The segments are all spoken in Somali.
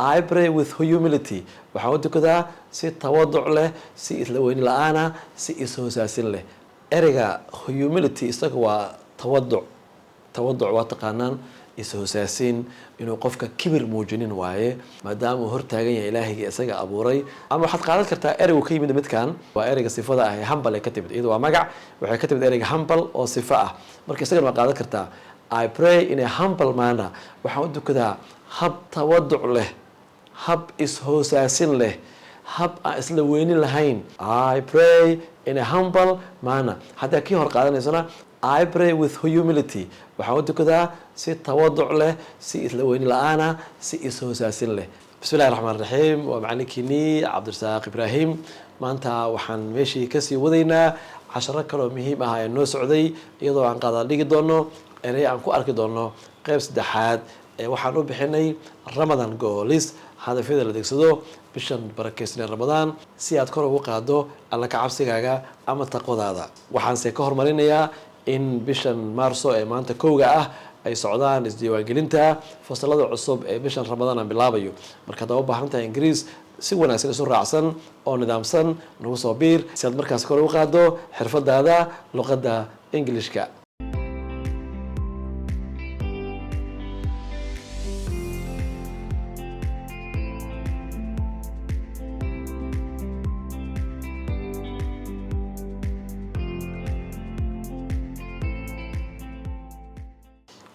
I pray with humility. waxaan u tukadaa si tawaduc leh, si isla weyni la'aana, si is-hoosaasin leh. ereyga humility isaga waa tawaduc. tawaduc waa taqaanaan is-hoosaasin, inuu qofka kibir muujinin waaye maadaama uu hortaagan yahay ilaahayga isaga abuuray. ama waxaad qaadan kartaa ereygu ka yimid midkan waa ereyga sifada ah ee humble ka timid. iyadoo waa magac, waxay ka timid ereyga humble oo sifo ah. marka isagana waa qaadan kartaa I pray in a humble manner. waxaan u tukadaa hab tawaduc leh, hab is-hoosaasin leh, hab aan isla weynin lahayn. I pray in a humble manner. haddaa kii hor qaadanaysana I pray with humility. waxaan u tukadaa si tawaduc leh, si isla weyni la'aana, si is-hoosaasin leh. bismillahi raxmaan raxiim. waa macallinkiinii cabdirasaaq ibraahim. maanta waxaan meeshii kasii wadaynaa casharo kaloo muhiim ah ee noo socday, iyadoo aan qaada dhigi doono erey aan ku arki doono qayb saddexaad ee waxaan u bixinay Ramadan goals, hadafyada la degsado bishan barakeysan Ramadaan si aad kor ugu qaado alla ka cabsigaaga ama taqwadaada. waxaanse ka hormarinayaa in bishan Maarso ee maanta kowga ah ay socdaan isdiiwaangelinta fasalada cusub ee bishan Ramadaan aan bilaabayo. marka hadda u baahan tahay Ingiriis si wanaagsan isu raacsan oo nidaamsan nagu soo biir si aad markaas kor ugu qaado xirfadaada luqadda Ingiriiska.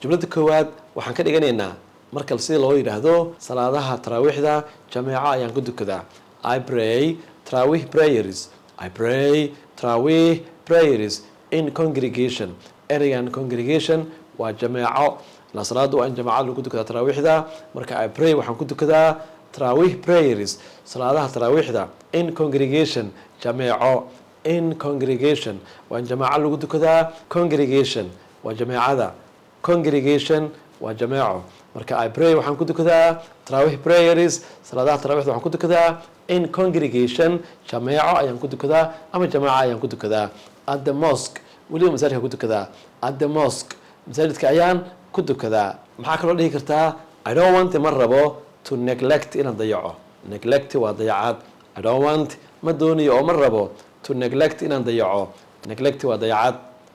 jumlada koowaad waxaan ka dhiganaynaa marka sida loo yiraahdo salaadaha taraawiixda jameeco ayaan ku dukadaa. I pray tarawih prayers. I pray tarawih prayers in congregation. ereygan congregation waa jameeco. la salaadu waa in jameeco lagu dukadaa taraawiixda. marka I pray waxaan ku dukadaa tarawih prayers, salaadaha taraawiixda in congregation, jameeco. in congregation waa in jameeco lagu dukadaa. congregation waa jameecada. congregation waa jameeco. marka I pray waxaan ku dukadaa tarawih prayers, salaadaha tarawihda waxaan ku dukadaa in congregation, jameeco ayaan ku dukadaa ama jameeco ayaan ku dukadaa. at the mosque, weliba masaajidka ku dukadaa. at the mosque, masaajidka ayaan ku dukadaa. maxaa kaloo dhihi kartaa I don't want, ma rabo, to neglect, inaan dayaco. neglect waa dayacaad. I don't want, ma doonayo oo ma rabo, to neglect, inaan dayaco. neglect waa dayacaad.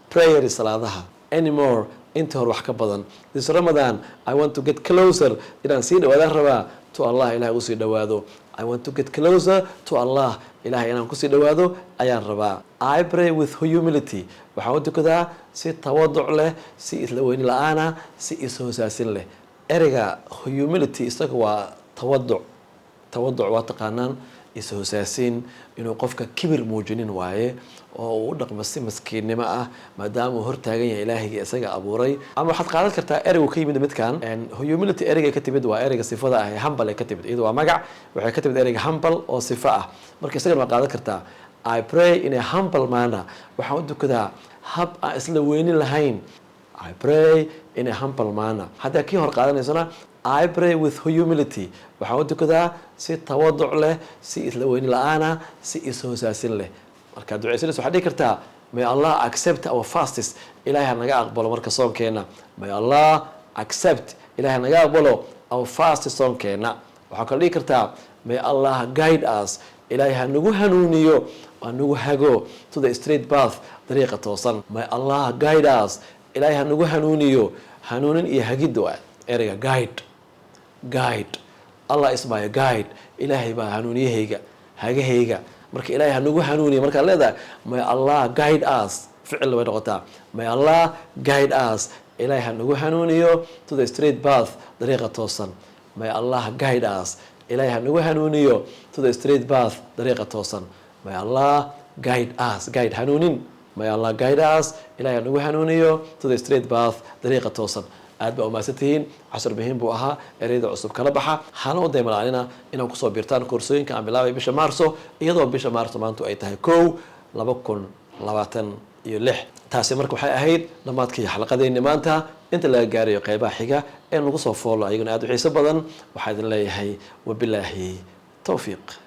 prayers, salaadaha. anymore, inta hor wax ka badan. this Ramadan I want to get closer, inaan sii dhawaadaan rabaa to Allah, ilahay usii dhawaado. I want to get closer to Allah, ilahay inaan kusii dhawaado ayaan rabaa. I pray with humility. waxaan u tukadaa si tawaduc leh, si isla weyni la'aana, si is-hoosaasin leh. ereyga humility isaga waa tawaduc. tawaduc waa taqaanaan is-hoosaasin, inuu qofka kibir muujinin waaye oo uu u dhaqmo si maskiinnimo ah maadaama uu hortaagan yahay ilaahayga isaga abuuray. ama waxaad qaadan kartaa ereygu ka yimid midkan humility ereyga ka timid waa ereyga sifada ah ee humble ka timid. iyadoo waa magac, waxay ka timid ereyga humble oo sifo ah. marka isagana waa qaadan kartaa I pray in a humble manner. waxaan u dukadaa hab aan isla weynin lahayn. I pray in a humble manner. haddaa kii hor qaadanaysana I pray with humility. waxaan u tukadaa si tawaduc leh, si isla weyni la'aana, si is-hoosaasin leh. marka ducaysanaysa waxaad dhihi kartaa may Allah accept our fasts. ilaahay ha naga aqbalo marka soonkeena. may Allah accept, ilaahay ha naga aqbalo our fast soonkeena. waxaa kaloo dhihi kartaa may Allah guide us. ilaahay ha nagu hanuuniyo, ha nagu hago to the straight path, dariiqa toosan. may Allah guide us. ilaahay ha nagu hanuuniyo. hanuunin iyo hagid waa ereyga guide. guide, Allah is my guide. ilaahay baa hanuuniyahayga, hagahayga. marka ilaahay ha nagu hanuuniyo markaad leedahay may Allah guide us, ficil way noqotaa. may Allah guide us, ilaahay ha nagu hanuuniyo to the straight path, dariiqa toosan. may Allah guide us, ilaahay ha nagu hanuuniyo to the straight path, dariiqa toosan. may Allah guide us, guide hanuunin. may Allah guide us, ilaahay ha nagu hanuuniyo to the straight path, dariiqa toosan. aad baa umahadsantihiin. cashar muhiim buu ahaa. ereyada cusub kala baxa. hana u daymalaalina inaad kusoo biirtaan koorsooyinka aan bilaabay bisha Maarso, iyadoo bisha Maarso maanta ay tahay 2026. taasi marka waxay ahayd dhamaadkii xalqadeena maanta. inta laga gaarayo qaybaha xiga ee nagu soo foolo ayaguna aad u xiiso badan, waxaan idin leeyahay wabilaahi tawfiiq.